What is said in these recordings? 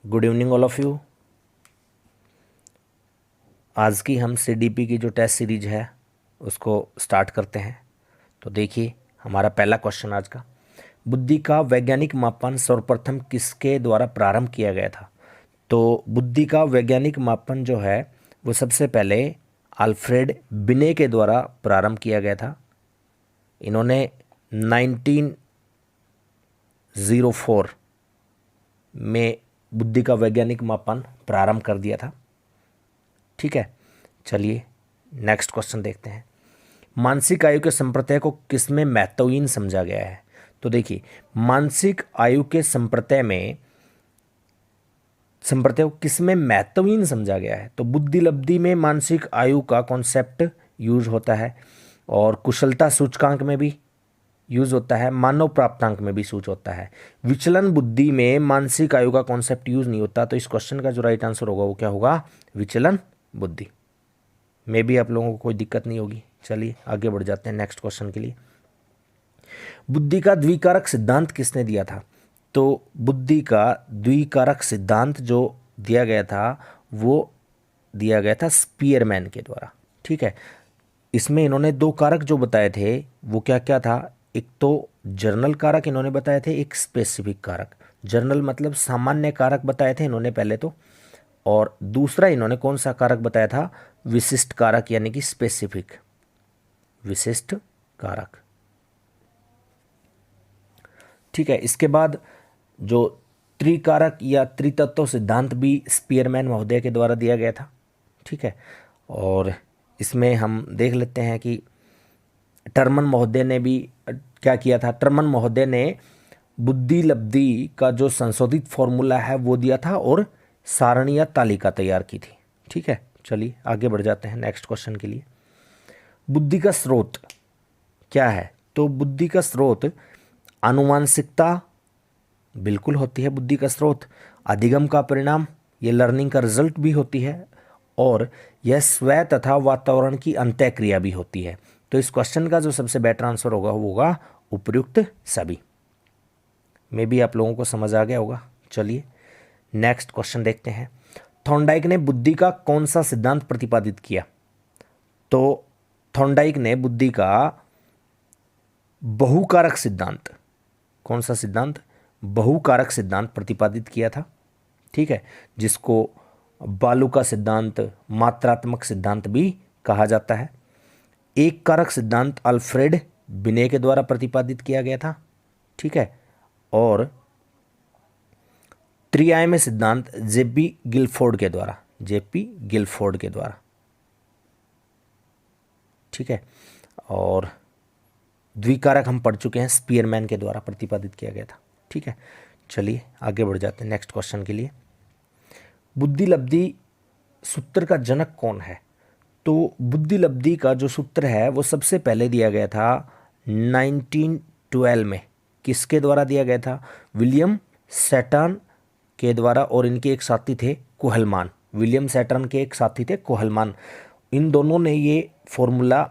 Good evening all of you. आज की हम सीडीपी की जो टेस्ट सीरीज है उसको स्टार्ट करते हैं। तो देखिए हमारा पहला क्वेश्चन आज का, बुद्धि का वैज्ञानिक मापन सर्वप्रथम किसके द्वारा प्रारंभ किया गया था। तो बुद्धि का वैज्ञानिक मापन जो है वो सबसे पहले अल्फ्रेड बिने के द्वारा प्रारंभ किया गया था। इन्होंने 1904 में बुद्धि का वैज्ञानिक मापन प्रारंभ कर दिया था। ठीक है, चलिए नेक्स्ट क्वेश्चन देखते हैं। मानसिक आयु के संप्रत्यय को किसमें महत्वहीन समझा गया है। तो देखिए मानसिक आयु के संप्रत्यय को किसमें महत्वहीन समझा गया है। तो बुद्धि लब्धि में मानसिक आयु का कॉन्सेप्ट यूज होता है और कुशलता सूचकांक में भी यूज होता है, मानव प्राप्तांक में भी यूज होता है। विचलन बुद्धि में मानसिक आयु का कॉन्सेप्ट यूज नहीं होता। तो इस क्वेश्चन का जो राइट आंसर होगा वो क्या होगा, विचलन बुद्धि में भी आप लोगों को कोई दिक्कत नहीं होगी। चलिए आगे बढ़ जाते हैं नेक्स्ट क्वेश्चन के लिए। बुद्धि का द्विकारक सिद्धांत किसने दिया था। तो बुद्धि का द्विकारक सिद्धांत जो दिया गया था वो दिया गया था स्पीयरमैन के द्वारा। ठीक है, इसमें इन्होंने दो कारक जो बताए थे वो क्या क्या था, एक तो जर्नल कारक इन्होंने बताए थे, एक स्पेसिफिक कारक। जर्नल मतलब सामान्य कारक बताए थे इन्होंने पहले तो, और दूसरा इन्होंने कौन सा कारक बताया था, विशिष्ट कारक यानी कि स्पेसिफिक विशिष्ट कारक। ठीक है, इसके बाद जो त्रिकारक या त्रितत्व सिद्धांत भी स्पीयरमैन महोदय के द्वारा दिया गया था। ठीक है, और इसमें हम देख लेते हैं कि टर्मन महोदय ने भी क्या किया था। टर्मन महोदय ने बुद्धि लब्धि का जो संशोधित फॉर्मूला है वो दिया था और सारणी या तालिका तैयार की थी। ठीक है, चलिए आगे बढ़ जाते हैं नेक्स्ट क्वेश्चन के लिए। बुद्धि का स्रोत क्या है। तो बुद्धि का स्रोत आनुवांशिकता बिल्कुल होती है। बुद्धि का स्रोत अधिगम का परिणाम, ये लर्निंग का रिजल्ट भी होती है, और यह स्वयं तथा वातावरण की अंतःक्रिया भी होती है। तो इस क्वेश्चन का जो सबसे बेटर आंसर होगा वो होगा उपयुक्त सभी। में भी आप लोगों को समझ आ गया होगा। चलिए नेक्स्ट क्वेश्चन देखते हैं। थॉर्नडाइक ने बुद्धि का कौन सा सिद्धांत प्रतिपादित किया। तो थॉर्नडाइक ने बुद्धि का बहुकारक सिद्धांत, कौन सा सिद्धांत, बहुकारक सिद्धांत प्रतिपादित किया था। ठीक है, जिसको बालू का सिद्धांत, मात्रात्मक सिद्धांत भी कहा जाता है। एक कारक सिद्धांत अल्फ्रेड बिने के द्वारा प्रतिपादित किया गया था। ठीक है, और त्रिआयामी सिद्धांत जेपी गिलफोर्ड के द्वारा। ठीक है, और द्विकारक हम पढ़ चुके हैं, स्पीयरमैन के द्वारा प्रतिपादित किया गया था। ठीक है, चलिए आगे बढ़ जाते हैं नेक्स्ट क्वेश्चन के लिए। बुद्धि लब्धि सूत्र का जनक कौन है। तो बुद्धि लब्धि का जो सूत्र है वो सबसे पहले दिया गया था 1912 में। किसके द्वारा दिया गया था, विलियम सैटर्न के द्वारा, और इनके एक साथी थे कोहलमान। विलियम सैटर्न के एक साथी थे कोहलमान। इन दोनों ने ये फॉर्मूला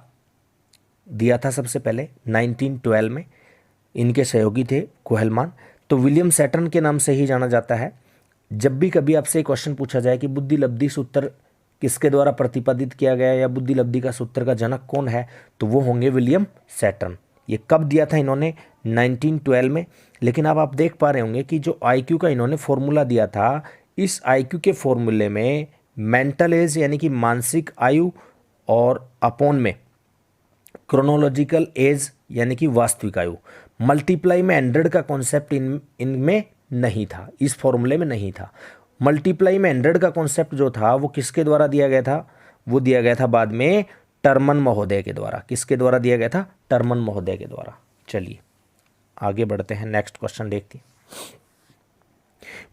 दिया था सबसे पहले 1912 में। इनके सहयोगी थे कोहलमान। तो विलियम सैटर्न के नाम से ही जाना जाता है। जब भी कभी आपसे क्वेश्चन पूछा जाए कि बुद्धि लब्धि सूत्र किसके द्वारा प्रतिपादित किया गया या बुद्धि लब्धि का सूत्र का जनक कौन है, तो वो होंगे विलियम सैटर्न। ये कब दिया था इन्होंने, 1912 में। लेकिन अब आप देख पा रहे होंगे कि जो आईक्यू का इन्होंने फॉर्मूला दिया था, इस आईक्यू के फॉर्मूले में मेंटल एज यानी कि मानसिक आयु और अपॉन में क्रोनोलॉजिकल एज यानी कि वास्तविक आयु, मल्टीप्लाई में 100 का कॉन्सेप्ट इनमें नहीं था, इस फॉर्मूले में नहीं था। मल्टीप्लाई में 100 का कॉन्सेप्ट जो था वो किसके द्वारा दिया गया था, वो दिया गया था बाद में टर्मन महोदय के द्वारा। किसके द्वारा दिया गया था, टर्मन महोदय के द्वारा। चलिए आगे बढ़ते हैं नेक्स्ट क्वेश्चन देखते हैं।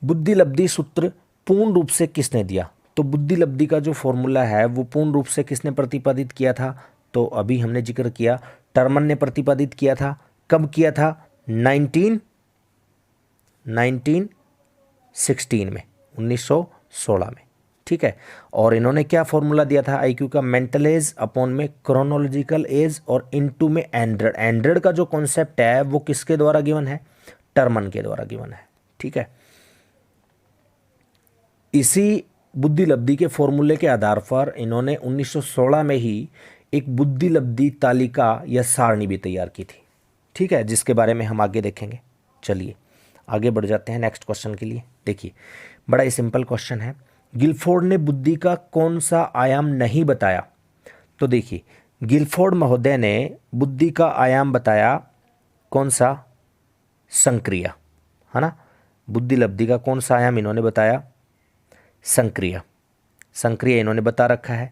बुद्धि लब्धि सूत्र पूर्ण रूप से किसने दिया। तो बुद्धि लब्धि का जो फॉर्मूला है वो पूर्ण रूप से किसने प्रतिपादित किया था। तो अभी हमने जिक्र किया टर्मन ने प्रतिपादित किया था। कब किया था, 1916 में, 1916 में। ठीक है, और इन्होंने क्या फॉर्मूला दिया था आईक्यू का, मेंटल एज अपॉन में क्रोनोलॉजिकल एज और इनटू में 100 का जो कॉन्सेप्ट है वो किसके द्वारा गिवन है, टर्मन के द्वारा गिवन है। ठीक है, इसी बुद्धिलब्धि के फॉर्मूले के आधार पर इन्होंने 1916 में ही एक बुद्धिलब्धि तालिका या सारणी भी तैयार की थी। ठीक है, जिसके बारे में हम आगे देखेंगे। चलिए आगे बढ़ जाते हैं नेक्स्ट क्वेश्चन के लिए। देखिए बड़ा ही सिंपल क्वेश्चन है, गिलफोर्ड ने बुद्धि का कौन सा आयाम नहीं बताया? तो देखिए गिलफोर्ड महोदय ने बुद्धि का आयाम बताया कौन सा? संक्रिया, है ना। बुद्धिलब्धि का कौन सा आयाम इन्होंने बताया? संक्रिया। संक्रिया इन्होंने बता रखा है।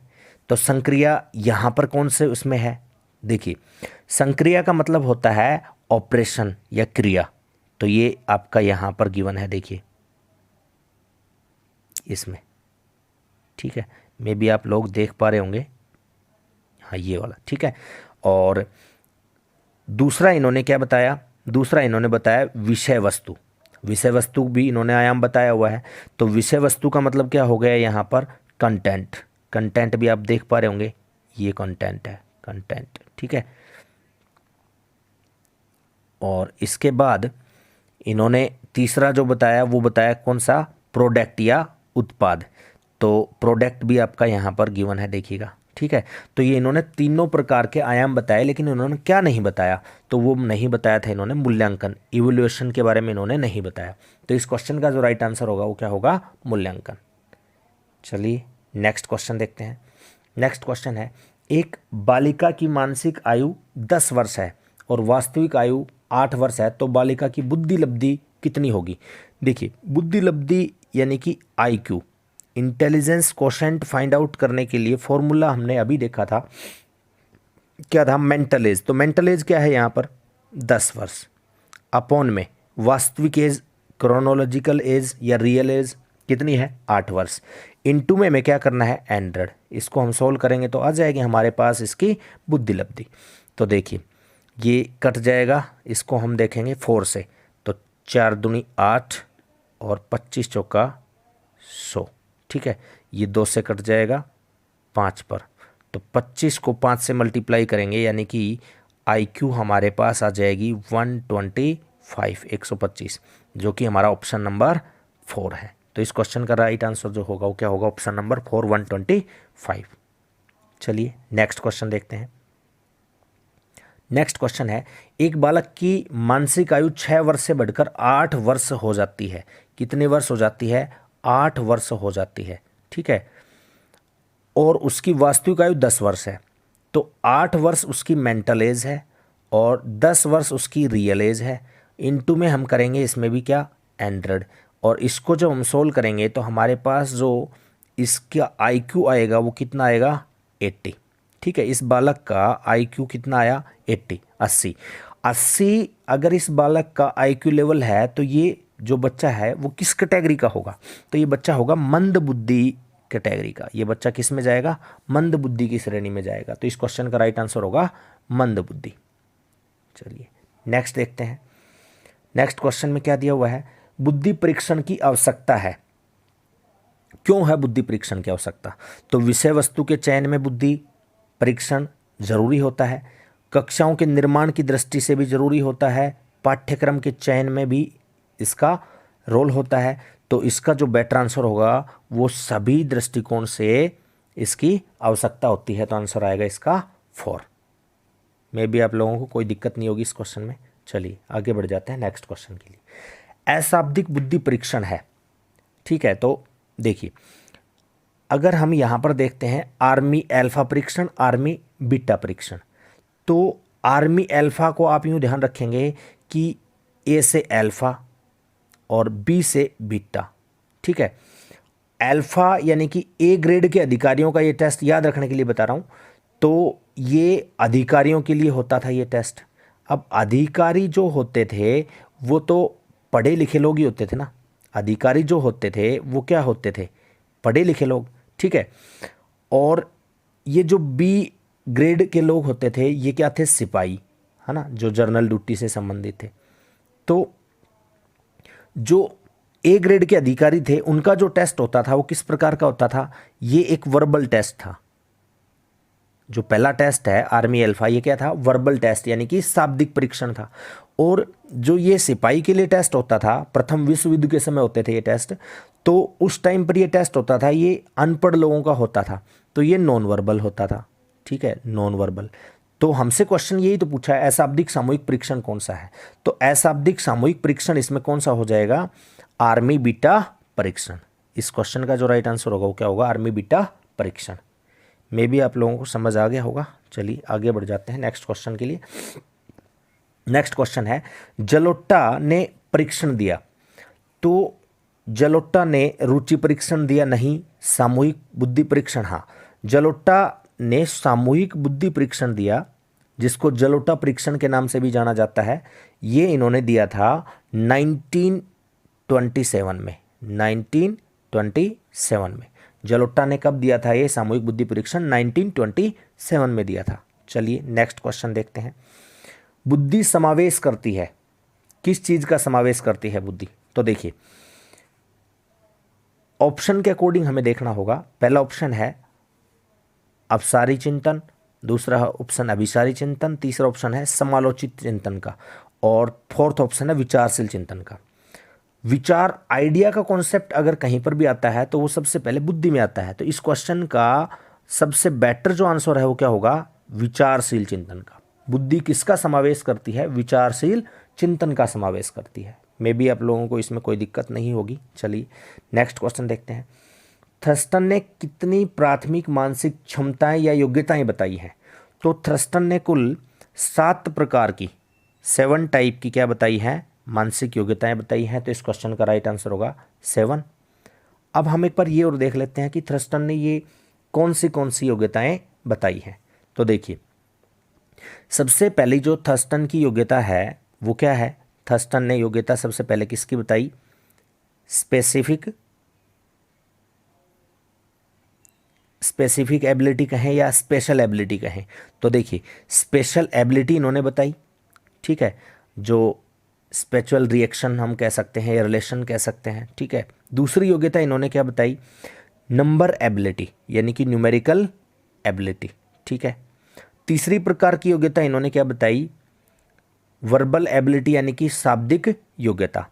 तो संक्रिया यहाँ पर कौन से उसमें है? देखिए संक्रिया का मतलब होता है ऑपरेशन या क्रिया। तो ये आपका यहाँ पर गिवन है, देखिए इसमें। ठीक है, मे बी आप लोग देख पा रहे होंगे, हाँ ये वाला। ठीक है, और दूसरा इन्होंने क्या बताया? दूसरा इन्होंने बताया विषय वस्तु। विषय वस्तु भी इन्होंने आयाम बताया हुआ है। तो विषय वस्तु का मतलब क्या हो गया यहाँ पर? कंटेंट। कंटेंट भी आप देख पा रहे होंगे, ये कंटेंट है, कंटेंट। ठीक है, और इसके बाद इन्होंने तीसरा जो बताया वो बताया कौन सा? प्रोडक्ट या उत्पाद। तो प्रोडक्ट भी आपका यहाँ पर गिवन है, देखिएगा। ठीक है, तो ये इन्होंने तीनों प्रकार के आयाम बताए, लेकिन इन्होंने क्या नहीं बताया? तो वो नहीं बताया था इन्होंने मूल्यांकन, इवोल्यूशन के बारे में इन्होंने नहीं बताया। तो इस क्वेश्चन का जो राइट आंसर होगा वो क्या होगा? मूल्यांकन। चलिए नेक्स्ट क्वेश्चन देखते हैं। नेक्स्ट क्वेश्चन है, एक बालिका की मानसिक आयु 10 वर्ष है और वास्तविक आयु 8 वर्ष है, तो बालिका की बुद्धिलब्धि कितनी होगी? देखिए बुद्धिलब्धि यानी कि IQ, intelligence quotient find out करने के लिए फॉर्मूला हमने अभी देखा था, क्या था? Mental as. तो मेंटल एज क्या है यहाँ पर? 10 वर्ष अपॉन में वास्तविक एज, क्रोनोलॉजिकल एज या रियल एज कितनी है? 8 वर्ष। इनटू में हमें क्या करना है? 100। इसको हम सोल्व करेंगे तो आ जाएगी हमारे पास इसकी बुद्धिलब्धि। तो देखिए ये कट जाएगा, इसको हम देखेंगे 4 से। तो 4 दूनी 8 और 25 चौका 100। ठीक है, ये 2 से कट जाएगा 5 पर। तो 25 को 5 से मल्टीप्लाई करेंगे, यानी कि IQ हमारे पास आ जाएगी 125, 125, जो कि हमारा ऑप्शन नंबर 4 है। तो इस क्वेश्चन का राइट आंसर जो होगा वो क्या होगा? Option number 4, 125। चलिए नेक्स्ट क्वेश्चन देखते हैं। नेक्स्ट क्वेश्चन है, एक बालक की मानसिक आयु 6 वर्ष से बढ़कर 8 वर्ष हो जाती है। कितने वर्ष हो जाती है? 8 वर्ष हो जाती है। ठीक है, और उसकी वास्तविक आयु 10 वर्ष है। तो 8 वर्ष उसकी मेंटल एज है और 10 वर्ष उसकी रियल एज है। इनटू में हम करेंगे इसमें भी क्या? 100। और इसको जब हम सोल्व करेंगे तो हमारे पास जो इसका IQ आएगा वो कितना आएगा? 80। ठीक है, इस बालक का IQ कितना आया? 80, 80। 80 अगर इस बालक का IQ लेवल है तो ये जो बच्चा है वो किस कैटेगरी का होगा? तो ये बच्चा होगा मंद बुद्धि कैटेगरी का। ये बच्चा किस में जाएगा? मंद बुद्धि की श्रेणी में जाएगा। तो इस क्वेश्चन का राइट आंसर होगा मंद बुद्धि। चलिए नेक्स्ट देखते हैं। नेक्स्ट क्वेश्चन में क्या दिया हुआ है? बुद्धि परीक्षण की आवश्यकता है। क्यों है बुद्धि परीक्षण की आवश्यकता? तो विषय वस्तु के चयन में बुद्धि परीक्षण जरूरी होता है, कक्षाओं के निर्माण की दृष्टि से भी जरूरी होता है, पाठ्यक्रम के चयन में भी इसका रोल होता है। तो इसका जो बेटर आंसर होगा वो सभी दृष्टिकोण से इसकी आवश्यकता होती है। तो आंसर आएगा इसका 4। मे भी आप लोगों को कोई दिक्कत नहीं होगी इस क्वेश्चन में। चलिए आगे बढ़ जाते हैं नेक्स्ट क्वेश्चन के लिए। अशाब्दिक बुद्धि परीक्षण है। ठीक है, तो देखिए अगर हम यहाँ पर देखते हैं आर्मी अल्फा परीक्षण, आर्मी बीटा परीक्षण। तो आर्मी अल्फा को आप यूँ ध्यान रखेंगे कि A से अल्फा और B से बीटा। ठीक है, अल्फा यानी कि A ग्रेड के अधिकारियों का ये टेस्ट याद रखने के लिए बता रहा हूँ। तो ये अधिकारियों के लिए होता था ये टेस्ट। अब अधिकारी जो होते थे वो तो पढ़े लिखे लोग ही होते थे ना। अधिकारी जो होते थे वो क्या होते थे? पढ़े लिखे लोग। ठीक है, और ये जो B ग्रेड के लोग होते थे ये क्या थे? सिपाही, है ना, जो जर्नल ड्यूटी से संबंधित थे। तो जो A ग्रेड के अधिकारी थे उनका जो टेस्ट होता था वो किस प्रकार का होता था? ये एक वर्बल टेस्ट था। जो पहला टेस्ट है आर्मी अल्फा, ये क्या था, वर्बल टेस्ट यानी कि शाब्दिक परीक्षण था। और जो ये सिपाही के लिए टेस्ट होता था, प्रथम विश्व युद्ध के समय होते थे ये टेस्ट, तो उस टाइम पर ये टेस्ट होता था, ये अनपढ़ लोगों का होता था, तो ये नॉन वर्बल होता था। ठीक है, नॉन वर्बल। तो हमसे क्वेश्चन यही तो पूछा है, अशाब्दिक सामूहिक परीक्षण कौन सा है, तो अशाब्दिक सामूहिक परीक्षण इसमें कौन सा हो जाएगा, आर्मी बीटा परीक्षण। इस क्वेश्चन का जो राइट आंसर होगा वो क्या होगा, आर्मी बीटा परीक्षण। मे भी आप लोगों को समझ आ गया होगा। चलिए आगे बढ़ जाते हैं नेक्स्ट क्वेश्चन के लिए। नेक्स्ट क्वेश्चन है, जलोटा ने परीक्षण दिया, तो जलोटा ने रुचि परीक्षण दिया नहीं, सामूहिक बुद्धि परीक्षण हाँ। जलोटा ने सामूहिक बुद्धि परीक्षण दिया, जिसको जलोटा परीक्षण के नाम से भी जाना जाता है, ये इन्होंने दिया था 1927 में। 1927 में जलोटा ने कब दिया था ये सामूहिक बुद्धि परीक्षण, 1927 में दिया था। चलिए नेक्स्ट क्वेश्चन देखते हैं। बुद्धि समावेश करती है, किस चीज का समावेश करती है बुद्धि, तो देखिए ऑप्शन के अकॉर्डिंग हमें देखना होगा। पहला ऑप्शन है अपसारी चिंतन, दूसरा ऑप्शन अभिसारी चिंतन, तीसरा ऑप्शन है समालोचित चिंतन का, और फोर्थ ऑप्शन है विचारशील चिंतन का। विचार आइडिया का कॉन्सेप्ट अगर कहीं पर भी आता है तो वो सबसे पहले बुद्धि में आता है, तो इस क्वेश्चन का सबसे बेटर जो आंसर है वो क्या होगा, विचारशील चिंतन का। बुद्धि किसका समावेश करती है, विचारशील चिंतन का समावेश करती है। मे बी आप लोगों को इसमें कोई दिक्कत नहीं होगी। चलिए नेक्स्ट क्वेश्चन देखते हैं। थर्स्टन ने कितनी प्राथमिक मानसिक क्षमताएं या योग्यताएं बताई हैं, तो थर्स्टन ने कुल 7 प्रकार की, 7 टाइप की क्या बताई है, मानसिक योग्यताएं बताई हैं। तो इस क्वेश्चन का राइट आंसर होगा 7। अब हम एक बार ये और देख लेते हैं कि थर्स्टन ने ये कौन सी योग्यताएं बताई हैं। तो देखिए सबसे पहली जो थर्स्टन की योग्यता है वो क्या है, थर्स्टन ने योग्यता सबसे पहले किसकी बताई, स्पेसिफिक एबिलिटी कहें या स्पेशल एबिलिटी कहें, तो देखिए स्पेशल एबिलिटी इन्होंने बताई। ठीक है, जो स्पिरिचुअल रिएक्शन हम कह सकते हैं या रिलेशन कह सकते हैं। ठीक है, दूसरी योग्यता इन्होंने क्या बताई, नंबर एबिलिटी यानी कि न्यूमेरिकल एबिलिटी। ठीक है, तीसरी प्रकार की योग्यता इन्होंने क्या बताई, वर्बल एबिलिटी यानी कि शाब्दिक योग्यता।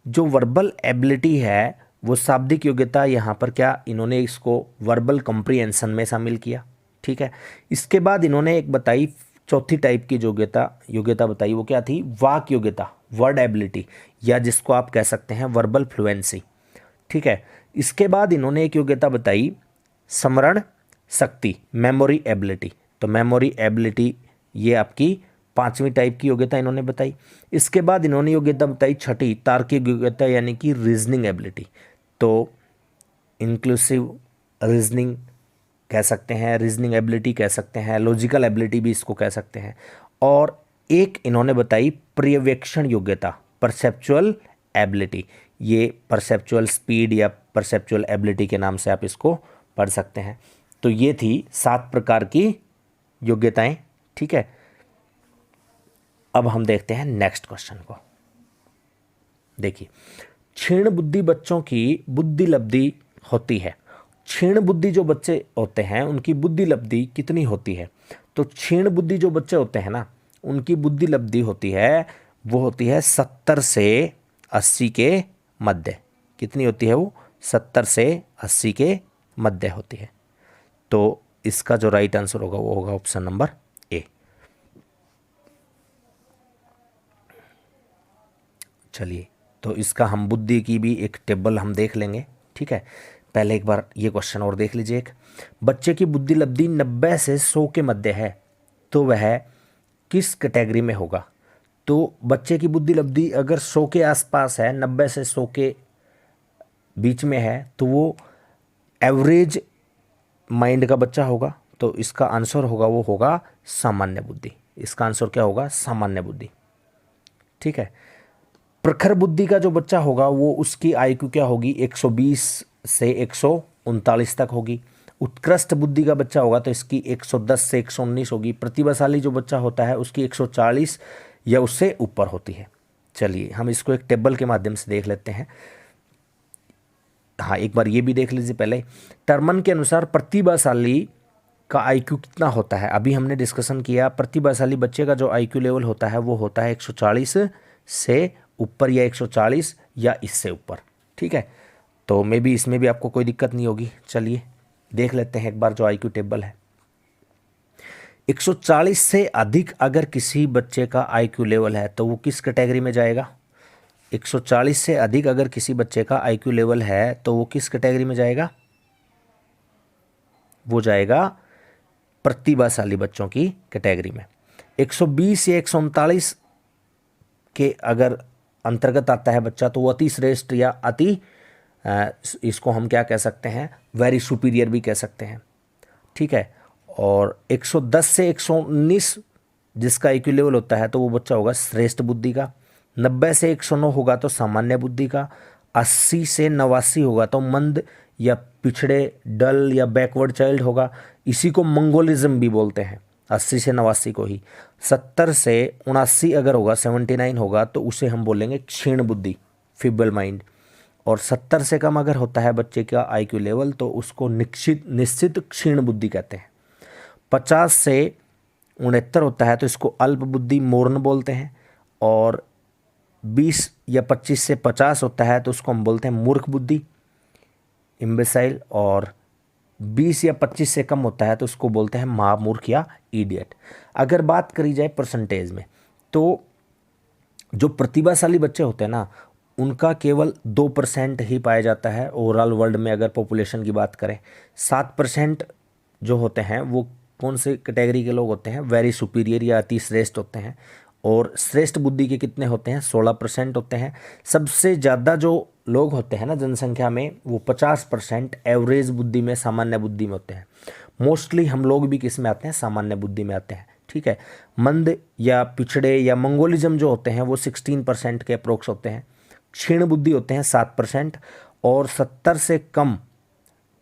जो वर्बल एबिलिटी है वो शाब्दिक योग्यता, यहाँ पर क्या इन्होंने इसको वर्बल कॉम्प्रिहेंशन में शामिल किया। ठीक है, इसके बाद इन्होंने एक बताई चौथी टाइप की योग्यता बताई, वो क्या थी, वाक योग्यता, वर्ड एबिलिटी, या जिसको आप कह सकते हैं वर्बल फ्लुएंसी। ठीक है, इसके बाद इन्होंने एक योग्यता बताई स्मरण शक्ति, मेमोरी एबिलिटी। तो मेमोरी एबिलिटी ये आपकी 5वीं टाइप की योग्यता इन्होंने बताई। इसके बाद इन्होंने योग्यता बताई छठी, तार्किक योग्यता यानी कि रीजनिंग एबिलिटी। तो इंक्लूसिव रीजनिंग कह सकते हैं, रीजनिंग एबिलिटी कह सकते हैं, लॉजिकल एबिलिटी भी इसको कह सकते हैं। और एक इन्होंने बताई पर्यवेक्षण योग्यता, परसेप्चुअल एबिलिटी। ये परसेप्चुअल स्पीड या परसेप्चुअल एबिलिटी के नाम से आप इसको पढ़ सकते हैं। तो ये थी 7 प्रकार की योग्यताएं। ठीक है, अब हम देखते हैं नेक्स्ट क्वेश्चन को। देखिए क्षीण बुद्धि बच्चों की बुद्धि लब्धि होती है। क्षीण बुद्धि जो बच्चे होते हैं उनकी बुद्धि लब्धि कितनी होती है, तो क्षीण बुद्धि जो बच्चे होते हैं ना उनकी बुद्धि लब्धि होती है, वो होती है 70 से 80 के मध्य। कितनी होती है वो, 70 से 80 के मध्य होती है। तो इसका जो राइट आंसर होगा वो होगा ऑप्शन नंबर ए। चलिए तो इसका हम बुद्धि की भी एक टेबल हम देख लेंगे। ठीक है, पहले एक बार ये क्वेश्चन और देख लीजिए। एक बच्चे की बुद्धि लब्धि 90 से 100 के मध्य है, तो वह किस कैटेगरी में होगा। तो बच्चे की बुद्धि लब्धि अगर 100 के आसपास है, 90 से 100 के बीच में है, तो वो एवरेज माइंड का बच्चा होगा। तो इसका आंसर होगा वो होगा सामान्य बुद्धि। इसका आंसर क्या होगा, सामान्य बुद्धि। ठीक है, प्रखर बुद्धि का जो बच्चा होगा वो उसकी आईक्यू क्या होगी, 120 से 139 तक होगी। उत्कृष्ट बुद्धि का बच्चा होगा तो इसकी 110 से 119 होगी। प्रतिभाशाली जो बच्चा होता है उसकी 140 या उससे ऊपर होती है। चलिए हम इसको एक टेबल के माध्यम से देख लेते हैं। हाँ, एक बार ये भी देख लीजिए पहले। टर्मन के अनुसार प्रतिभाशाली का आईक्यू कितना होता है, अभी हमने डिस्कशन किया प्रतिभाशाली बच्चे का जो आईक्यू लेवल होता है वो होता है 140 से ऊपर या 140 या इससे ऊपर। ठीक है, तो मे बी इसमें भी आपको कोई दिक्कत नहीं होगी। चलिए देख लेते हैं एक बार जो आईक्यू टेबल है। 140 से अधिक अगर किसी बच्चे का आईक्यू लेवल है तो वो किस कैटेगरी में जाएगा? 140 से अधिक अगर किसी बच्चे का आईक्यू लेवल है तो वो किस कैटेगरी में जाएगा? वो जाएगा प्रतिभाशाली बच्चों की कैटेगरी में। 120 या 139 के अगर अंतर्गत आता है बच्चा तो वो अति श्रेष्ठ या अति इसको हम क्या कह सकते हैं, वेरी सुपीरियर भी कह सकते हैं। ठीक है, और 110 से 119 जिसका आईक्यू लेवल होता है तो वो बच्चा होगा श्रेष्ठ बुद्धि का। 90 से 109 होगा तो सामान्य बुद्धि का। 80 से 89 होगा तो मंद या पिछड़े, डल या बैकवर्ड चाइल्ड होगा। इसी को मंगोलिज्म भी बोलते हैं, 80 से 89 को ही। 70 से 79 अगर होगा, 79 होगा तो उसे हम बोलेंगे क्षीण बुद्धि, फीबल माइंड। और 70 से कम अगर होता है बच्चे का आईक्यू लेवल तो उसको निश्चित क्षीण बुद्धि कहते हैं। 50 से 69 होता है तो इसको अल्प बुद्धि, मोर्न बोलते हैं। और 20 या 25 से 50 होता है तो उसको हम बोलते हैं मूर्ख बुद्धि, इम्बेसाइल। और 20 या 25 से कम होता है तो उसको बोलते हैं महामूर्ख या इडियट। अगर बात करी जाए परसेंटेज में तो जो प्रतिभाशाली बच्चे होते हैं ना उनका केवल 2% ही पाया जाता है ओवरऑल वर्ल्ड में। अगर पॉपुलेशन की बात करें 7% जो होते हैं वो कौन से कैटेगरी के लोग होते हैं? वेरी सुपीरियर या अति श्रेष्ठ होते हैं। और श्रेष्ठ बुद्धि के कितने होते हैं? 16% होते हैं। सबसे ज़्यादा जो लोग होते हैं ना जनसंख्या में वो 50% एवरेज बुद्धि में, सामान्य बुद्धि में होते हैं। मोस्टली हम लोग भी किस में आते हैं? सामान्य बुद्धि में आते हैं। ठीक है, मंद या पिछड़े या मंगोलिज्म जो होते हैं वो 16% के अप्रोक्स होते हैं। क्षीण बुद्धि होते हैं 7%। और 70 से कम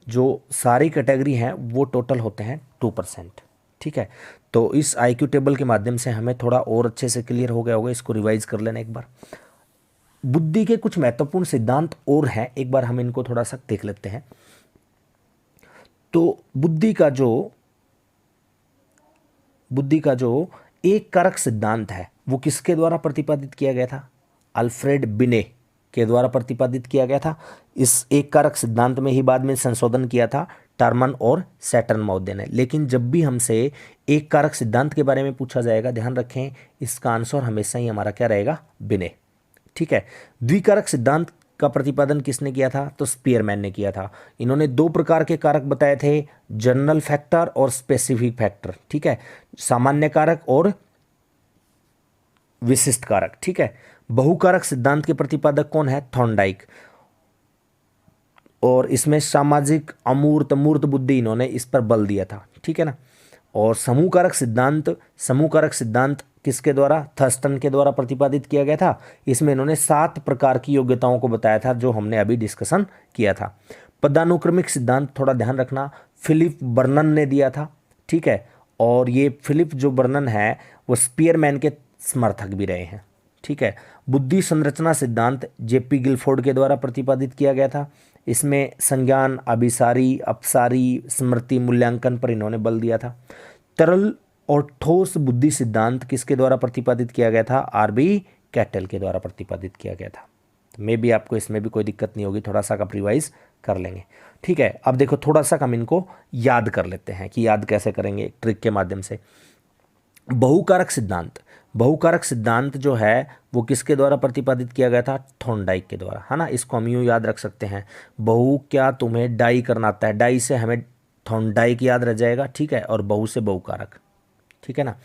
जो सारी कैटेगरी हैं वो टोटल होते हैं 2%। ठीक है, तो इस आईक्यू टेबल के माध्यम से हमें थोड़ा और अच्छे से क्लियर हो गया होगा। इसको रिवाइज कर लेना एक बार। बुद्धि के कुछ महत्वपूर्ण सिद्धांत और हैं, एक बार हम इनको थोड़ा सा देख लेते हैं। तो बुद्धि का जो एक कारक सिद्धांत है वो किसके द्वारा प्रतिपादित किया गया था? अल्फ्रेड बिने के द्वारा प्रतिपादित किया गया था। इस एक कारक सिद्धांत में ही बाद में संशोधन किया था टर्मन और सैटर्न महोदय ने। लेकिन जब भी हमसे एक कारक सिद्धांत के बारे में पूछा जाएगा, ध्यान रखें इसका आंसर हमेशा ही हमारा क्या रहेगा? बिने। ठीक है, द्विकारक सिद्धांत का प्रतिपादन किसने किया था? तो स्पीयरमैन ने किया था। इन्होंने 2 प्रकार के कारक बताए थे, जनरल फैक्टर और स्पेसिफिक फैक्टर। ठीक है, सामान्य कारक और विशिष्ट कारक। ठीक है, बहुकारक सिद्धांत के प्रतिपादक कौन है? थॉर्नडाइक। और इसमें सामाजिक अमूर्त मूर्त बुद्धि इन्होंने इस पर बल दिया था। ठीक है ना। और समूहकारक सिद्धांत किसके द्वारा? थर्स्टन के द्वारा प्रतिपादित किया गया था। इसमें इन्होंने 7 प्रकार की योग्यताओं को बताया था जो हमने अभी डिस्कशन किया था। पदानुक्रमिक सिद्धांत थोड़ा ध्यान रखना, फिलिप बर्नन ने दिया था। ठीक है, और ये फिलिप जो बर्नन है वो स्पीयरमैन के समर्थक भी रहे हैं। ठीक है, बुद्धि संरचना सिद्धांत जेपी गिलफोर्ड के द्वारा प्रतिपादित किया गया था। इसमें संज्ञान, अभिसारी, अपसारी, स्मृति, मूल्यांकन पर इन्होंने बल दिया था। तरल और ठोस बुद्धि सिद्धांत किसके द्वारा प्रतिपादित किया गया था? आरबी कैटल के द्वारा प्रतिपादित किया गया था। तो मे भी आपको इसमें भी कोई दिक्कत नहीं होगी, थोड़ा सा आप रिवाइज कर लेंगे। ठीक है, अब देखो थोड़ा सा हम इनको याद कर लेते हैं कि याद कैसे करेंगे, ट्रिक के माध्यम से। बहुकारक सिद्धांत जो है वो किसके द्वारा प्रतिपादित किया गया था? थॉर्नडाइक के द्वारा, है ना। इसको हम यूँ याद रख सकते हैं, बहु क्या तुम्हें डाई करना आता है? डाई से हमें थॉर्नडाइक याद रह जाएगा। ठीक है, और बहु से बहुकारक। ठीक है ना।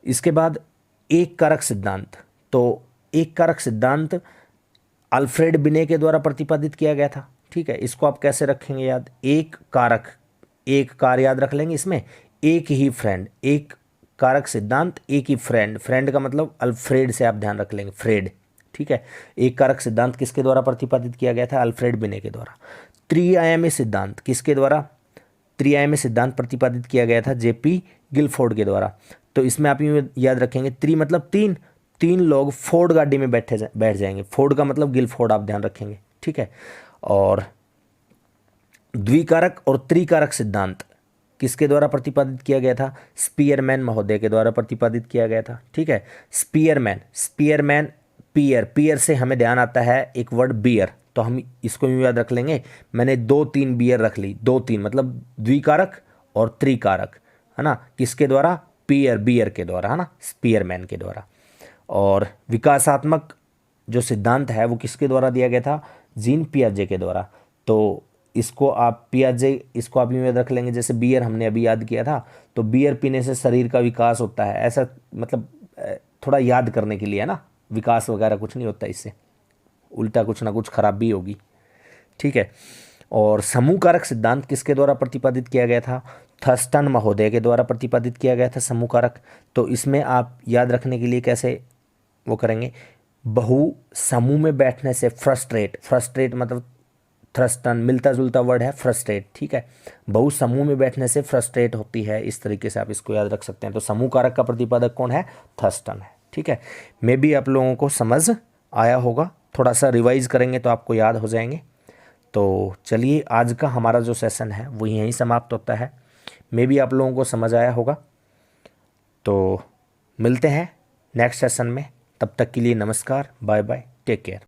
इसके बाद एक कारक सिद्धांत, तो एक कारक सिद्धांत अल्फ्रेड बिने के द्वारा प्रतिपादित किया गया था। ठीक है, इसको आप कैसे रखेंगे याद? एक कारक, एक कार याद रख लेंगे, इसमें एक ही फ्रेंड, एक कारक सिद्धांत एक ही फ्रेंड, फ्रेंड का मतलब अल्फ्रेड से आप ध्यान रख लेंगे, फ्रेड। ठीक है, एक कारक सिद्धांत किसके द्वारा प्रतिपादित किया गया था? अल्फ्रेड बिने के द्वारा। त्रिआयामी सिद्धांत किसके द्वारा? त्रिआयामी सिद्धांत प्रतिपादित किया गया था जेपी गिलफोर्ड के द्वारा। तो इसमें आप यूँ याद रखेंगे, त्रि मतलब 3 लोग फोर्ड गाड़ी में बैठ जाएंगे। फोर्ड का मतलब गिलफोर्ड आप ध्यान रखेंगे। ठीक है, और द्विकारक और त्रिकारक सिद्धांत किसके द्वारा प्रतिपादित किया गया था? स्पीयरमैन महोदय के द्वारा प्रतिपादित किया गया था। ठीक है, स्पीयरमैन पियर, पियर से हमें ध्यान आता है एक वर्ड बियर, तो हम इसको भी याद रख लेंगे। मैंने 2-3 बियर रख ली, 2-3 मतलब द्विकारक और त्रिकारक, है ना। किसके द्वारा? बियर के द्वारा, है ना, स्पीयरमैन के द्वारा। और विकासात्मक जो सिद्धांत है वो किसके द्वारा दिया गया था? जीन पियाजे के द्वारा। तो इसको आप इसको आप यूँ याद रख लेंगे, जैसे बियर हमने अभी याद किया था, तो बियर पीने से शरीर का विकास होता है, ऐसा मतलब थोड़ा याद करने के लिए, है ना। विकास वगैरह कुछ नहीं होता इससे, उल्टा कुछ ना कुछ खराबी होगी। ठीक है। और समूह कारक सिद्धांत किसके द्वारा प्रतिपादित किया गया था? थर्स्टन महोदय के द्वारा प्रतिपादित किया गया था समूह कारक। तो इसमें आप याद रखने के लिए कैसे वो करेंगे? बहु समूह में बैठने से फ्रस्ट्रेट मतलब थ्रस्टन मिलता जुलता वर्ड है फ्रस्ट्रेट। ठीक है, बहु समूह में बैठने से फ्रस्ट्रेट होती है, इस तरीके से आप इसको याद रख सकते हैं। तो समूह कारक का प्रतिपादक कौन है? थर्स्टन है। ठीक है, मे भी आप लोगों को समझ आया होगा, थोड़ा सा रिवाइज करेंगे तो आपको याद हो जाएंगे। तो चलिए, आज का हमारा जो सेशन है वो यहीं समाप्त होता है। मे भी आप लोगों को समझ आया होगा। तो मिलते हैं नेक्स्ट सेशन में, तब तक के लिए नमस्कार, बाय बाय, टेक केयर।